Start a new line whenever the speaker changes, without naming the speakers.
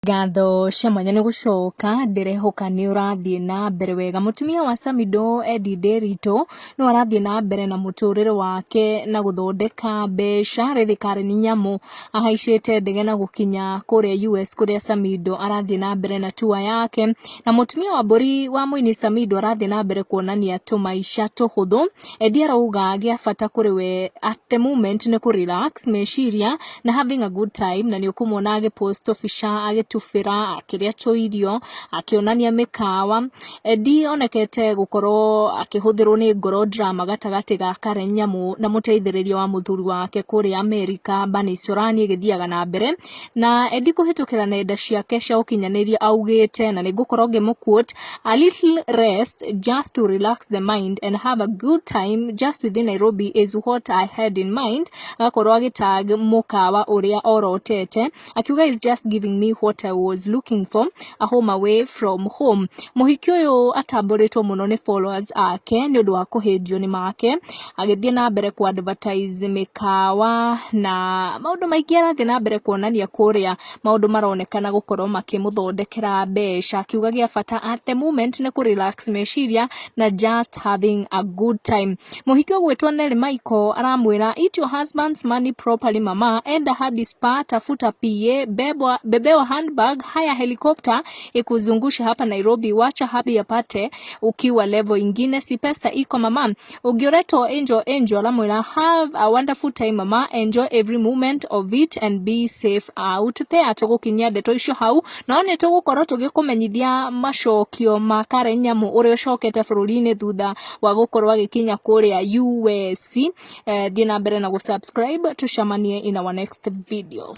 Gatho cia mwanya nĩ gũcoka ndĩrehoka nĩ ũrathiĩ na mbere wega. Mũtumia wa Samidoh Edday Nderitu no arathiĩ na mbere na mũtũrĩre wake na gũthondeka mbeca. Rĩrĩ nĩ Nyamu ahaicĩte ndege na gũkinya kũrĩa US kũrĩa Samidoh arathiĩ na mbere na tour yake. Na mũtumia wa mbũri wa mũini Samidoh arathiĩ na mbere kuonania tũmaica tũhũthũ. Edday arauga gĩa bata kũrĩ we at the moment nĩ kũ-relax meciria na having a good time, na nĩ ũkũmuona agĩpost bica tufira akĩrĩa tũirio akĩonania mĩkawa. Edday onekete gũkorwo akĩhũthĩrwo nĩ ngoro drama gatagatĩ ga Karen Nyamu na mũteithĩrĩria wa mũthuri wake kũrĩa Amerika Biashara ĩgĩthiaga na mbere. Na Edday kũhĩtũkĩra nenda ciake cia ũkinyanĩria augĩte, na nĩngũkorwo ngĩmũ-quote, a little rest just to relax the mind and have a good time just within Nairobi is what I had in mind. Agakorwo agĩtag mũkawa ũrĩa orotete akiuga is just giving me what I was looking for, a home away from home. Mũhiki ũyũ atambũrĩtwo mũno nĩ followers ake nĩ ũndũ wa kũhĩnjio nĩ make, agĩthiĩ na mbere ku advertise mĩkawa na maũndũ maingĩ arathiĩ na mbere kuonania kũrĩa maũndũ maronekana gũkorwo makĩmũthondekera mbeca. Akiuga gĩa bata at the moment nĩ kũ-relax meciria na just having a good time. Mũhiki ũgwĩtwo Ndemano aramwĩra, eat your husband's money properly mama, enda hadi spa, tafuta PA, bebewa handbag, haya helicopter ikuzungusha hapa Nairobi, wacha habi yapate ukiwa level ingine, si pesa iko mama. Ugioreto angel alamwĩra, have a wonderful time mama, enjoy every moment of it and be safe out there. Tũgũkinyia ndeto icio hau no nĩ tũgũkorwo tũgĩkũmenyithia macokio ma Karen Nyamu ũrĩa ũcokete bũrũri-inĩ thutha wa gũkorwo agĩkinya kũrĩa US. Thiĩ na mbere na gũsubscribe, tucemanie in our next video.